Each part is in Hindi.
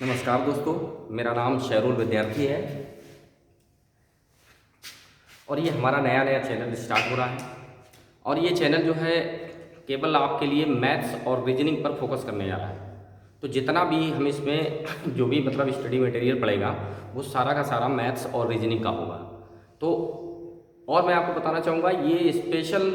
नमस्कार दोस्तों, मेरा नाम शेरुल विद्यार्थी है और ये हमारा नया चैनल स्टार्ट हो रहा है। और ये चैनल जो है केवल आपके लिए मैथ्स और रीजनिंग पर फोकस करने जा रहा है। तो जितना भी हम इसमें जो भी मतलब स्टडी मटेरियल पड़ेगा वो सारा का सारा मैथ्स और रीजनिंग का होगा। तो और मैं आपको बताना चाहूँगा ये स्पेशल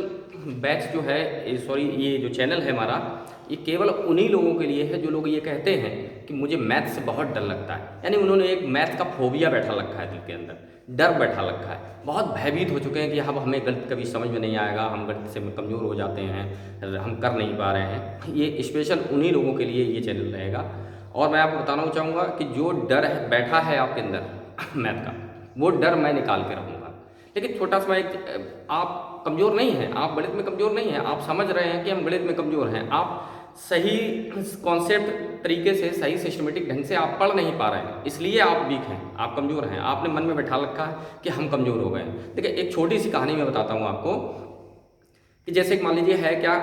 बैच जो है ये जो चैनल है हमारा, ये केवल उन्हीं लोगों के लिए है जो लोग ये कहते हैं कि मुझे मैथ से बहुत डर लगता है। यानी उन्होंने एक मैथ का फोबिया बैठा रखा है, दिल के अंदर डर बैठा रखा है, बहुत भयभीत हो चुके हैं कि अब हमें गणित कभी समझ में नहीं आएगा, हम गणित से कमज़ोर हो जाते हैं, हम कर नहीं पा रहे हैं। ये स्पेशल उन्हीं लोगों के लिए ये चैनल रहेगा। और मैं आपको बताना चाहूँगा कि जो डर है बैठा है आपके अंदर मैथ का, वो डर मैं निकाल के रहूँगा। लेकिन छोटा सा एक, आप कमज़ोर नहीं हैं, आप गणित में कमज़ोर नहीं हैं, आप समझ रहे हैं कि हम गणित में कमज़ोर हैं, आप सही कॉन्सेप्ट तरीके से सही सिस्टमेटिक ढंग से आप पढ़ नहीं पा रहे हैं, इसलिए आप वीक हैं, आप कमज़ोर हैं। आपने मन में बैठा रखा है कि हम कमज़ोर हो गए हैं। देखिए एक छोटी सी कहानी मैं बताता हूँ आपको कि जैसे मान लीजिए है क्या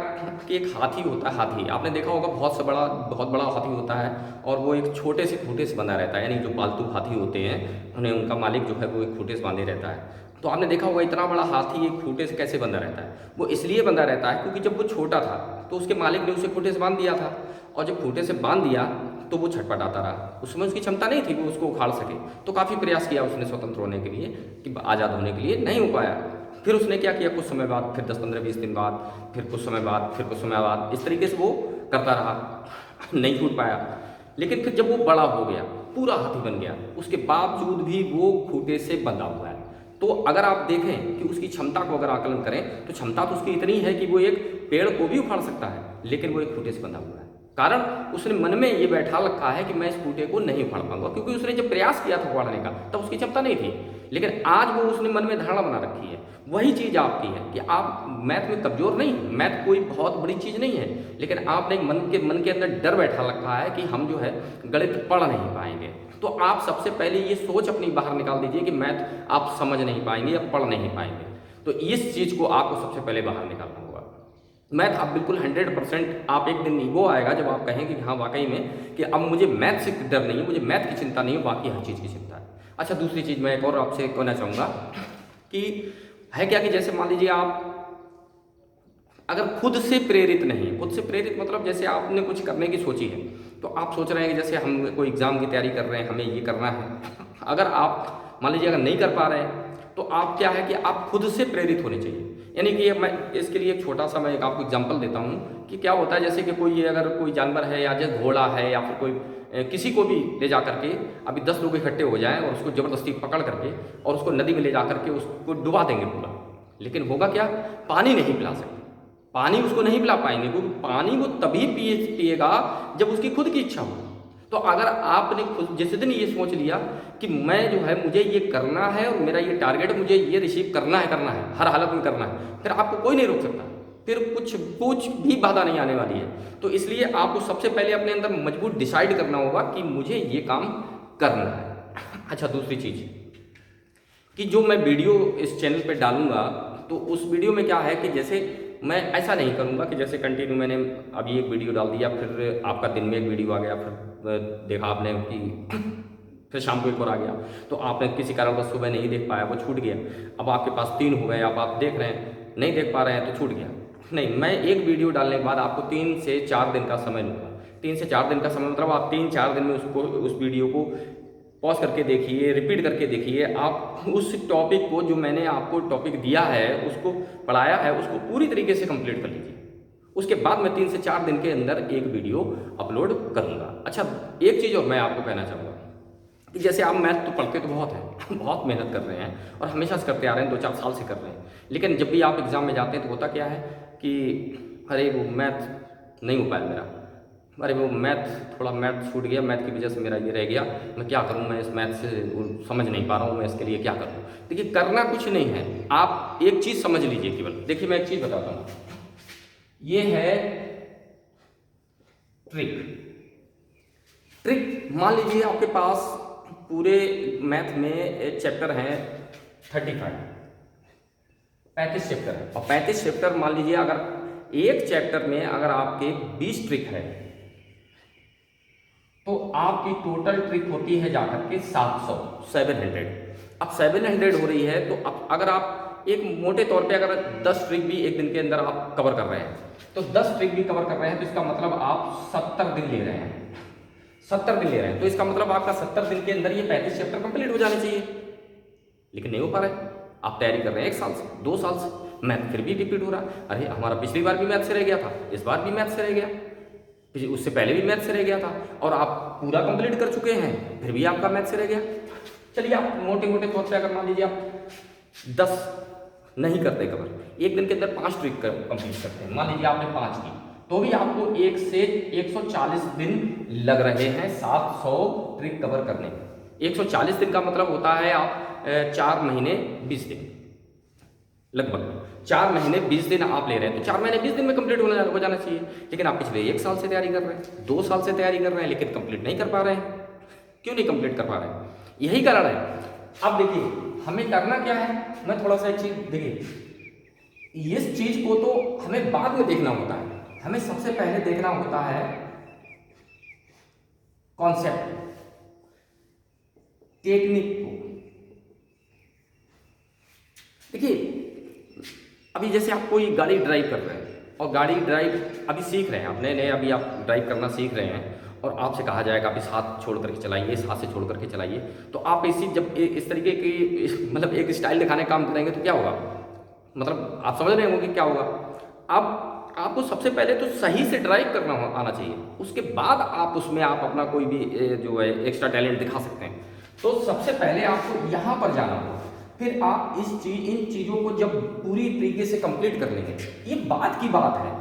कि एक हाथी होता है। हाथी आपने देखा होगा, बहुत बड़ा हाथी होता है और वो एक छोटे से खूंटे से बंधा रहता है। यानी जो पालतू हाथी होते हैं उन्हें उनका मालिक जो है वो एक खूंटे से बांधे रहता है। तो आपने देखा होगा इतना बड़ा हाथी एक खूंटे से कैसे बंधा रहता है। वो इसलिए बंधा रहता है क्योंकि जब वो छोटा था तो उसके मालिक ने उसे खूंटे से बांध दिया था, और जब खूंटे से बांध दिया तो वो छटपटाता रहा। उस समय उसकी क्षमता नहीं थी वो उसको उखाड़ सके। तो काफ़ी प्रयास किया उसने स्वतंत्र होने के लिए, कि आज़ाद होने के लिए, नहीं हो पाया। फिर उसने क्या किया, कुछ समय बाद, फिर 10-15-20 दिन बाद, फिर कुछ समय बाद, फिर कुछ समय बाद, इस तरीके से वो करता रहा, नहीं छूट पाया। लेकिन फिर जब वो बड़ा हो गया, पूरा हाथी बन गया, उसके बावजूद भी वो खूंटे से बंधा हुआ है। तो अगर आप देखें कि उसकी क्षमता को अगर आकलन करें तो क्षमता तो उसकी इतनी है कि वो एक पेड़ को भी उखाड़ सकता है, लेकिन वो एक खूंटे से बंधा हुआ है। कारण उसने मन में ये बैठा रखा है कि मैं इस खूंटे को नहीं उखाड़ पाऊंगा, क्योंकि उसने जब प्रयास किया था उखाड़ने का तब उसकी क्षमता नहीं थी। लेकिन आज वो उसने मन में धारणा बना रखी है। वही चीज़ आपकी है कि आप मैथ में कमज़ोर नहीं, मैथ कोई बहुत बड़ी चीज़ नहीं है, लेकिन आपने मन के अंदर डर बैठा रखा है कि हम जो है गणित पढ़ नहीं पाएंगे। तो आप सबसे पहले ये सोच अपनी बाहर निकाल दीजिए कि मैथ आप समझ नहीं पाएंगे या पढ़ नहीं पाएंगे। तो इस चीज़ को आपको सबसे पहले बाहर निकालना होगा। मैथ आप बिल्कुल 100%, आप एक दिन वो आएगा जब आप कहें कि हाँ वाकई में कि अब मुझे मैथ से डर नहीं है, मुझे मैथ की चिंता नहीं है, बाकी हर चीज़ की चिंता है। अच्छा, दूसरी चीज़ मैं एक और आपसे कहना चाहूँगा कि है क्या कि जैसे मान लीजिए आप अगर खुद से प्रेरित नहीं, खुद से प्रेरित मतलब जैसे आपने कुछ करने की सोची है, तो आप सोच रहे हैं कि जैसे हम कोई एग्ज़ाम की तैयारी कर रहे हैं, हमें ये करना है। अगर आप मान लीजिए अगर नहीं कर पा रहे हैं तो आप क्या है कि आप खुद से प्रेरित होने चाहिए। यानी कि मैं इसके लिए एक छोटा सा मैं एक आपको एग्जाम्पल देता हूँ कि क्या होता है, जैसे कि कोई अगर कोई जानवर है या जैसे घोड़ा है या फिर कोई किसी को भी ले जा करके अभी 10 लोग इकट्ठे हो जाएं और उसको ज़बरदस्ती पकड़ करके और उसको नदी में ले जा करके उसको डुबा देंगे पूरा, लेकिन होगा क्या, पानी नहीं पिला सकते, पानी उसको नहीं पिला पाएंगे, क्योंकि पानी वो तभी पिएगा जब उसकी खुद की इच्छा हो। तो अगर आपने खुद जिस दिन ये सोच लिया कि मैं जो है मुझे ये करना है और मेरा ये टारगेट, मुझे ये रिसीव करना है, हर हालत में करना है, फिर आपको कोई नहीं रोक सकता, फिर कुछ भी बाधा नहीं आने वाली है। तो इसलिए आपको सबसे पहले अपने अंदर मजबूत डिसाइड करना होगा कि मुझे ये काम करना है। अच्छा, दूसरी चीज़ कि जो मैं वीडियो इस चैनल पे डालूंगा तो उस वीडियो में क्या है कि जैसे मैं ऐसा नहीं करूंगा कि जैसे कंटिन्यू मैंने अभी एक वीडियो डाल दिया, फिर आपका दिन में एक वीडियो आ गया, फिर देखा आपने कि फिर शाम को एक और आ गया, तो आपने किसी कारणवश सुबह नहीं देख पाया, वो छूट गया। अब आपके पास 3 हो गए, अब आप देख रहे हैं, नहीं देख पा रहे हैं तो छूट गया। नहीं, मैं एक वीडियो डालने के बाद आपको 3 से 4 दिन का समय लूँगा। 3 से 4 दिन का समय मतलब आप 3-4 दिन में उस वीडियो को पॉज करके देखिए, रिपीट करके देखिए। आप उस टॉपिक को, जो मैंने आपको टॉपिक दिया है, उसको पढ़ाया है, उसको पूरी तरीके से कंप्लीट कर लीजिए। उसके बाद मैं 3 से 4 दिन के अंदर एक वीडियो अपलोड करूँगा। अच्छा, एक चीज़ और मैं आपको कहना चाहूँगा कि जैसे आप मैथ तो पढ़ते तो बहुत हैं, बहुत मेहनत कर रहे हैं और हमेशा से करते आ रहे हैं, 2-4 साल से कर रहे हैं, लेकिन जब भी आप एग्ज़ाम में जाते हैं तो होता क्या है कि अरे वो मैथ नहीं हो पाया मेरा, अरे वो थोड़ा मैथ छूट गया, मैथ की वजह से मेरा ये रह गया, मैं क्या करूँ, मैं इस मैथ से समझ नहीं पा रहा हूँ, मैं इसके लिए क्या करूँ। देखिए, करना कुछ नहीं है, आप एक चीज़ समझ लीजिए केवल। देखिए मैं एक चीज़ बताता हूँ, ये है ट्रिक। मान लीजिए आपके पास पूरे मैथ में एक चैप्टर हैं 35 चैप्टर है, और 35 चैप्टर मान लीजिए अगर एक चैप्टर में अगर आपके 20 ट्रिक है, तो आपकी टोटल ट्रिक होती है जाकर के 700। अब 700 हो रही है, तो अब अगर आप एक मोटे तौर पे अगर 10 ट्रिक भी एक दिन के अंदर आप कवर कर रहे हैं, तो 10 ट्रिक भी कवर कर रहे हैं, तो इसका मतलब आप 70 दिन ले रहे हैं। 70 दिन ले रहे हैं, तो इसका मतलब आपका 70 दिन के अंदर ये 35 चैप्टर कंप्लीट हो जाने चाहिए, लेकिन नहीं हो पा रहा है। आप तैयारी कर रहे हैं 1 साल से, 2 साल से, मैथ फिर भी रिपीट हो रहा है। अरे हमारा पिछली बार भी मैथ से रह गया था, इस बार भी मैथ से रह गया, उससे पहले भी मैथ से रह गया था, और आप पूरा कंप्लीट कर चुके हैं, फिर भी आपका मैथ से रह गया। चलिए आप मोटे मोटे तौर पे अगर मान लीजिए आप 10 नहीं करते कवर, एक दिन के अंदर 5 ट्रिक कंप्लीट करते हैं, मान लीजिए आपने 5 की, तो भी आपको 1 से 140 दिन लग रहे हैं 700 ट्रिक कवर करने में। 140 दिन का मतलब होता है आप 4 महीने 20 दिन, लगभग 4 महीने 20 दिन आप ले रहे हैं, तो 4 महीने 20 दिन में कंप्लीट हो जाना चाहिए। लेकिन आप पिछले 1 साल से तैयारी कर रहे हैं, 2 साल से तैयारी कर रहे हैं, लेकिन कंप्लीट नहीं कर पा रहे हैं। क्यों नहीं कंप्लीट कर पा रहे हैं? यही कारण है। अब देखिए हमें करना क्या है, मैं थोड़ा सा एक चीज देखिए, इस चीज को तो हमें बाद में देखना होता है, हमें सबसे पहले देखना होता है कॉन्सेप्ट, टेक्निक को। देखिए अभी जैसे आप कोई गाड़ी ड्राइव कर रहे हैं, और गाड़ी ड्राइव अभी सीख रहे हैं, आप नए अभी आप ड्राइव करना सीख रहे हैं, और आपसे कहा जाएगा आप इस हाथ छोड़ करके चलाइए, इस हाथ से छोड़ करके चलाइए, तो आप जब इस तरीके की मतलब एक स्टाइल दिखाने का काम करेंगे तो क्या होगा, मतलब आप समझ रहे होंगे क्या होगा। अब आपको सबसे पहले तो सही से ड्राइव करना आना चाहिए, उसके बाद आप उसमें आप अपना कोई भी जो है एक्स्ट्रा टैलेंट दिखा सकते हैं। तो सबसे पहले आपको यहाँ पर जाना होगा, फिर आप इन चीज़ों को जब पूरी तरीके से कंप्लीट कर लेंगे, ये बात की बात है,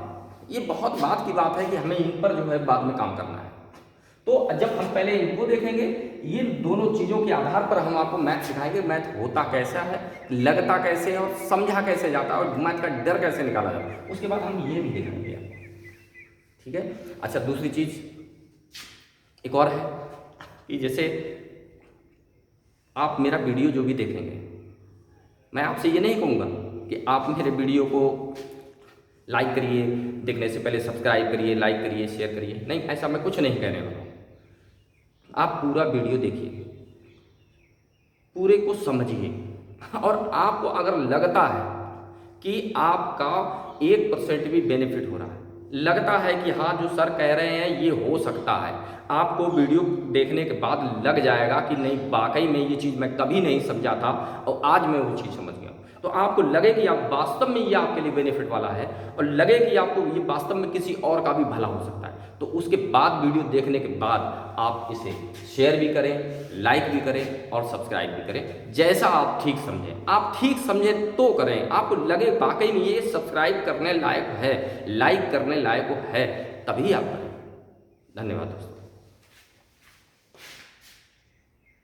ये बहुत बात की बात है कि हमें इन पर जो है बाद में काम करना है। तो जब हम पहले इनको देखेंगे, ये दोनों चीज़ों के आधार पर हम आपको मैथ सिखाएंगे, मैथ होता कैसा है, लगता कैसे है, और समझा कैसे जाता है, और मैथ का डर कैसे निकाला जाता है, उसके बाद हम ये भी देखेंगे। ठीक है। अच्छा दूसरी चीज़ एक और है कि जैसे आप मेरा वीडियो जो भी देखेंगे, मैं आपसे ये नहीं कहूँगा कि आप मेरे वीडियो को लाइक करिए, देखने से पहले सब्सक्राइब करिए, लाइक करिए, शेयर करिए, नहीं, ऐसा मैं कुछ नहीं कहने वाला हूँ। आप पूरा वीडियो देखिए, पूरे को समझिए, और आपको अगर लगता है कि आपका 1% भी बेनिफिट हो रहा है, लगता है कि हाँ जो सर कह रहे हैं ये हो सकता है, आपको वीडियो देखने के बाद लग जाएगा कि नहीं वाकई में ये चीज़ मैं कभी नहीं समझा था और आज मैं वो चीज़ समझ गया, तो आपको लगे कि आप वास्तव में ये आपके लिए बेनिफिट वाला है, और लगे कि आपको ये वास्तव में किसी और का भी भला हो सकता है, तो उसके बाद वीडियो देखने के बाद आप इसे शेयर भी करें, लाइक भी करें, और सब्सक्राइब भी करें, जैसा आप ठीक समझें। आप ठीक समझें तो करें, आपको लगे वाकई में ये सब्सक्राइब करने लायक है, लाइक करने लायक है, तभी आप करें। धन्यवाद दोस्तों।